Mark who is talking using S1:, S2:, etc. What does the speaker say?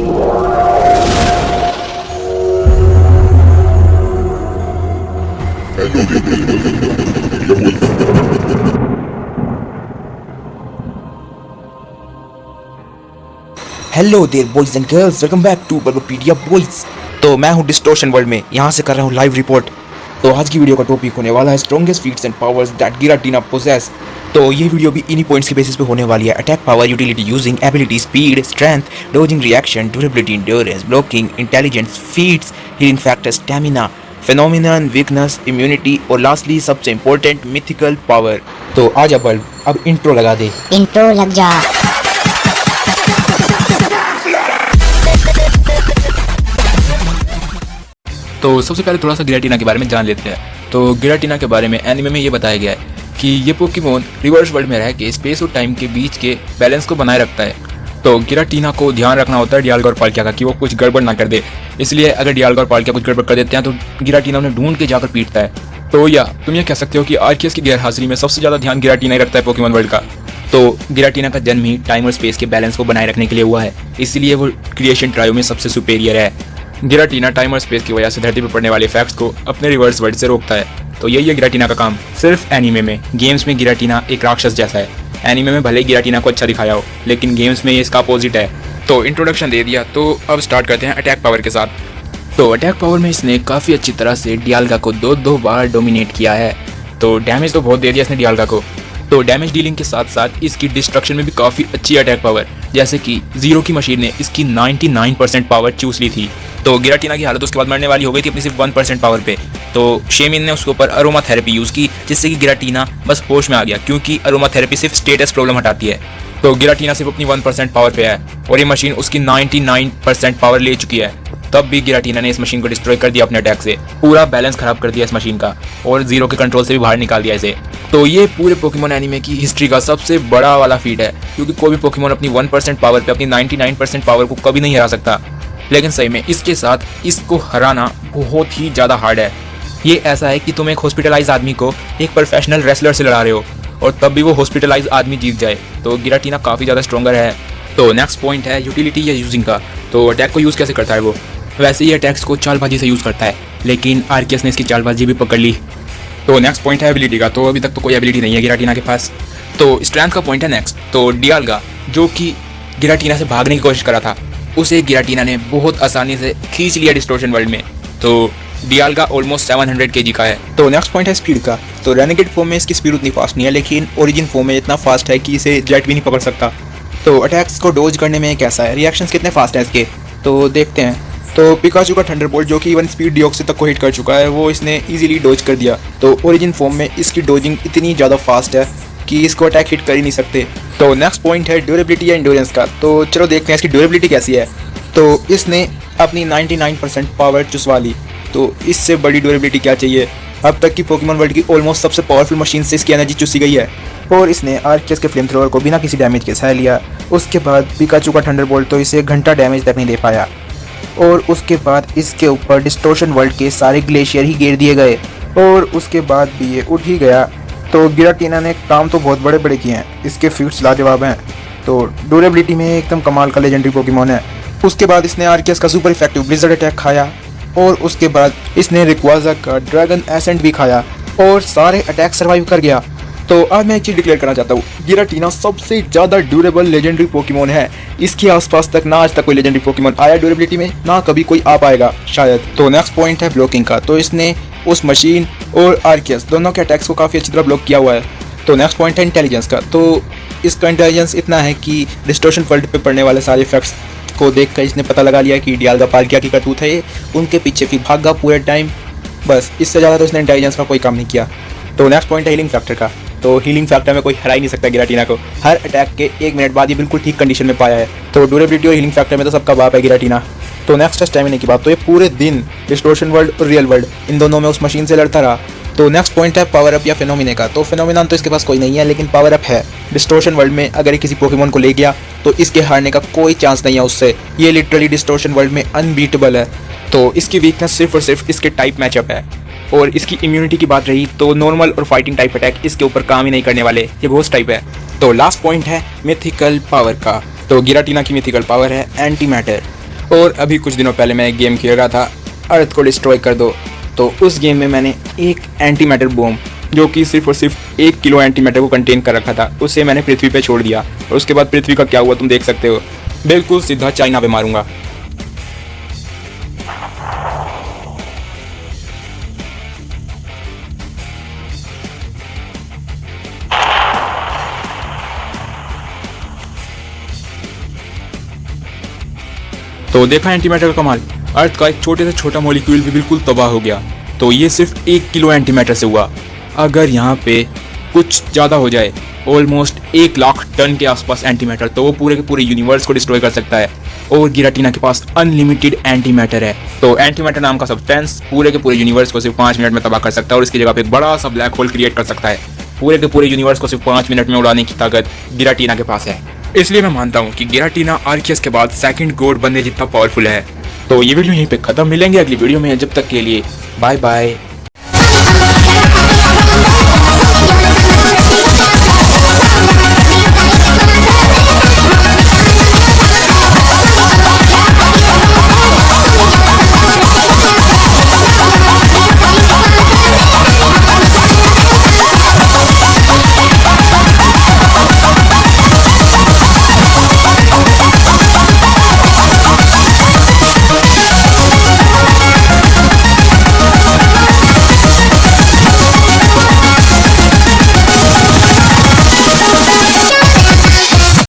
S1: Hello there boys and girls, welcome back to Bulbapedia boys. तो मैं हूं distortion world में, यहां से कर रहा हूं लाइव रिपोर्ट। तो आज की वीडियो का टॉपिक होने वाला है strongest feats and powers that Giratina possess. तो ये वीडियो भी इन्हीं पॉइंट्स के बेसिस पे होने वाली है। Attack power, utility, using ability, speed, strength, dodging reaction, durability, endurance, blocking, intelligence, feats, healing factor, stamina, phenomenon, weakness, immunity और लास्टली सबसे इंपॉर्टेंट मिथिकल पावर। तो आजा बल्ब, अब इंट्रो लगा दे।
S2: इंट्रो लग जा।
S3: तो सबसे पहले थोड़ा सा गिराटीना के बारे में जान लेते हैं। तो गिराटीना के बारे में एनिमे में ये बताया गया है कि ये पोकेमोन रिवर्स वर्ल्ड में रह के स्पेस और टाइम के बीच के बैलेंस को बनाए रखता है। तो गिराटीना को ध्यान रखना होता है डियाल्गा और पाल्किया का कि वो कुछ गड़बड़ ना कर दे। इसलिए अगर डियाल्गा और पाल्किया कुछ गड़बड़ कर देते हैं तो गिराटीना उन्हें ढूंढ के जाकर पीटता है। तो या तुम ये कह सकते हो कि आर्कियस की गैरहाजिरी में सबसे ज़्यादा ध्यान गिराटीना ही रखता है पोकेमोन वर्ल्ड का। तो गिराटीना का जन्म ही टाइम और स्पेस के बैलेंस को बनाए रखने के लिए हुआ है, इसलिए वो क्रिएशन ट्रायो में सबसे सुपेरियर है। गिराटीना टाइम और स्पेस की वजह से धरती पर पड़ने वाले इफेक्ट्स को अपने रिवर्स वर्ल्ड से रोकता है। तो यही है गिराटीना का काम। सिर्फ एनीमे में, गेम्स में गिराटीना एक राक्षस जैसा है। एनीमे में भले ही गिराटीना को अच्छा दिखाया हो, लेकिन गेम्स में ये इसका अपोजिट है। तो इंट्रोडक्शन दे दिया, तो अब स्टार्ट करते हैं अटैक पावर के साथ। तो अटैक पावर में इसने काफ़ी अच्छी तरह से डियाल्गा को दो बार डोमिनेट किया है। तो डैमेज तो बहुत दे दिया इसने डियाल्गा को। तो डैमेज डीलिंग के साथ साथ इसकी डिस्ट्रक्शन में भी काफ़ी अच्छी अटैक पावर, जैसे कि जीरो की मशीन ने इसकी 99% पावर चूस ली थी। तो गिराटीना की हालत उसके बाद मरने वाली हो गई थी अपनी सिर्फ 1% पावर पे। तो शेमिन ने उसके ऊपर अरोमा थेरेपी यूज़ की, जिससे कि गिराटीना बस होश में आ गया, क्योंकि अरोमा थेरेपी सिर्फ स्टेटस प्रॉब्लम हटाती है। तो गिराटीना सिर्फ अपनी 1% पावर पे है और ये मशीन उसकी 99% पावर ले चुकी है। तब भी गिराटीना ने इस मशीन को डिस्ट्रॉय कर दिया अपने अटैक से, पूरा बैलेंस खराब कर दिया इस मशीन का और जीरो के कंट्रोल से भी बाहर निकाल दिया इसे। तो ये पूरे पोकेमोन एनीमे की हिस्ट्री का सबसे बड़ा वाला फीट है, क्योंकि कोई भी पोकेमोन अपनी 1% पावर पे अपनी 99% पावर को कभी नहीं हरा सकता। लेकिन सही में इसके साथ इसको हराना बहुत ही ज़्यादा हार्ड है। ये ऐसा है कि तुम एक हॉस्पिटलाइज आदमी को एक प्रोफेशनल रेसलर से लड़ा रहे हो और तब भी वो हॉस्पिटलाइज आदमी जीत जाए। तो गिराटीना काफ़ी ज़्यादा स्ट्रॉन्गर है। तो नेक्स्ट पॉइंट है यूटिलिटी या यूजिंग का। तो अटैक को यूज़ कैसे करता है वो? वैसे ही अटैक्स को चालबाजी से यूज़ करता है, लेकिन आर्कियस ने इसकी चालबाजी भी पकड़ ली। तो नेक्स्ट पॉइंट है एबिलिटी का। तो अभी तक तो कोई एबिलिटी नहीं है गिराटीना के पास। तो स्ट्रेंथ का पॉइंट है नेक्स्ट। तो डियाल्गा, जो कि गिराटीना से भागने की कोशिश करा था, उसे गिराटीना ने बहुत आसानी से खींच लिया डिस्टोर्शन वर्ल्ड में। तो डियाल्गा ऑलमोस्ट 700 kg का है।
S1: तो नेक्स्ट पॉइंट है स्पीड का। तो रेनेगेड फॉर्म में इसकी स्पीड उतनी फास्ट नहीं है, लेकिन ओरिजिन फॉर्म में इतना फास्ट है कि इसे जेट भी नहीं पकड़ सकता। तो अटैक्स को डोज करने में कैसा है, रिएक्शंस कितने फास्ट हैं इसके, तो देखते हैं। तो पिकाचू का थंडरबोल्ट, जो कि इवन स्पीड डिऑक्सी तक को हिट कर चुका है, वो इसने इजीली डोज कर दिया। तो ओरिजिन फॉर्म में इसकी डोजिंग इतनी ज़्यादा फास्ट है कि इसको अटैक हिट कर ही नहीं सकते। तो नेक्स्ट पॉइंट है ड्यूरेबिलिटी या एंड्योरेंस का। तो चलो देखते हैं इसकी ड्यूरेबिलिटी कैसी है। तो इसने अपनी 99% पावर चुसवा ली। तो इससे बड़ी ड्यूरेबिलिटी क्या चाहिए। अब तक की पोकेमोन वर्ल्ड की ऑलमोस्ट सबसे पावरफुल मशीन से इसकी एनर्जी चुसी गई है और इसने आर्कियस के फ्लेम थ्रोवर को बिना किसी डैमेज के सह लिया। उसके बाद पिकाचू का थंडरबोल्ट तो इसे घंटा डैमेज तक नहीं दे पाया और उसके बाद इसके ऊपर डिस्टोर्शन वर्ल्ड के सारे ग्लेशियर ही गिर दिए गए और उसके बाद भी ये उठ ही गया। तो गिराटीना ने काम तो बहुत बड़े बड़े किए हैं, इसके फीट्स लाजवाब हैं। तो ड्यूरेबिलिटी में एकदम कमाल का लेजेंडरी पोकेमोन है। उसके बाद इसने आर्कियस का सुपर इफेक्टिव ब्लिज़र्ड अटैक खाया और उसके बाद इसने रिक्वाजा का ड्रैगन एसेंट भी खाया और सारे अटैक सर्वाइव कर गया। तो आज मैं एक चीज़ डिक्लेयर करना चाहता हूँ, गिराटीना सबसे ज़्यादा ड्यूरेबल लेजेंडरी पोकेमोन है। इसके आसपास तक ना आज तक कोई लेजेंडरी पोकेमोन आया ड्यूरेबिलिटी में, ना कभी कोई आ पाएगा शायद। तो नेक्स्ट पॉइंट है ब्लॉकिंग का। तो इसने उस मशीन और आर्कियस दोनों के अटैक्स को काफ़ी अच्छी तरह ब्लॉक किया हुआ है। तो नेक्स्ट पॉइंट है इंटेलिजेंस का। तो इसका इंटेलिजेंस इतना है कि डिस्टोर्शन वर्ल्ड पे पड़ने वाले सारे इफेक्ट्स को देखकर इसने पता लगा लिया कि डियाल्गा पाल्किया की करतूत है ये, उनके पीछे फिर भागा पूरे टाइम। बस इससे ज़्यादा तो इसने इंटेलिजेंस का कोई काम नहीं किया। तो नेक्स्ट पॉइंट है हीलिंग फैक्टर का। तो हीलिंग फैक्टर में कोई हरा ही नहीं सकता गिराटीना को। हर अटैक के 1 मिनट बाद ये बिल्कुल ठीक कंडीशन में पाया है। तो ड्यूरेबिलिटी और हीलिंग फैक्टर में तो सबका बाप है गिराटीना। तो नेक्स्ट है स्टैमिना की बात। तो ये पूरे दिन डिस्टोर्शन वर्ल्ड और रियल वर्ल्ड इन दोनों में उस मशीन से लड़ता रहा। तो नेक्स्ट पॉइंट है पावर अप या फेनोमिना का। तो फेनोमिना तो इसके पास कोई नहीं है, लेकिन पावर अप है। डिस्टोर्शन वर्ल्ड में अगर ये किसी पोकेमोन को ले गया तो इसके हारने का कोई चांस नहीं है उससे। ये लिटरली डिस्टोर्शन वर्ल्ड में अनबीटेबल है। तो इसकी वीकनेस सिर्फ और सिर्फ इसके टाइप मैचअप है। और इसकी इम्यूनिटी की बात रही तो नॉर्मल और फाइटिंग टाइप अटैक इसके ऊपर काम ही नहीं करने वाले, ये घोस्ट टाइप है। तो लास्ट पॉइंट है मिथिकल पावर का। तो गिराटीना की मिथिकल पावर है एंटी मैटर। और अभी कुछ दिनों पहले मैं एक गेम खेल रहा था, अर्थ को डिस्ट्रॉय कर दो। तो उस गेम में मैंने एक एंटी मैटर बॉम्ब, जो कि सिर्फ और सिर्फ 1 किलो एंटी मैटर को कंटेन कर रखा था, उसे मैंने पृथ्वी पे छोड़ दिया। और उसके बाद पृथ्वी का क्या हुआ तुम देख सकते हो, बिल्कुल सीधा चाइना पे मारूंगा। तो देखा एंटीमैटर का कमाल, अर्थ का एक छोटे से छोटा मॉलिक्यूल भी बिल्कुल तबाह हो गया। तो ये सिर्फ 1 किलो एंटीमैटर से हुआ। अगर यहाँ पे कुछ ज़्यादा हो जाए, ऑलमोस्ट 1 लाख टन के आसपास एंटीमैटर, तो वो पूरे के पूरे यूनिवर्स को डिस्ट्रॉय कर सकता है। और गिराटीना के पास अनलिमिटेड एंटीमैटर है। तो एंटीमैटर नाम का सब्सटेंस पूरे के पूरे यूनिवर्स को सिर्फ 5 मिनट में तबाह कर सकता है, और इसकी जगह पे एक बड़ा सा ब्लैक होल क्रिएट कर सकता है। पूरे के पूरे यूनिवर्स को सिर्फ 5 मिनट में उड़ाने की ताकत गिराटीना के पास है। इसलिए मैं मानता हूँ कि गिराटीना आर्कियस के बाद सेकंड गॉड बनने जितना पावरफुल है। तो ये वीडियो यहीं पे खत्म, मिलेंगे अगली वीडियो में, जब तक के लिए बाय बाय।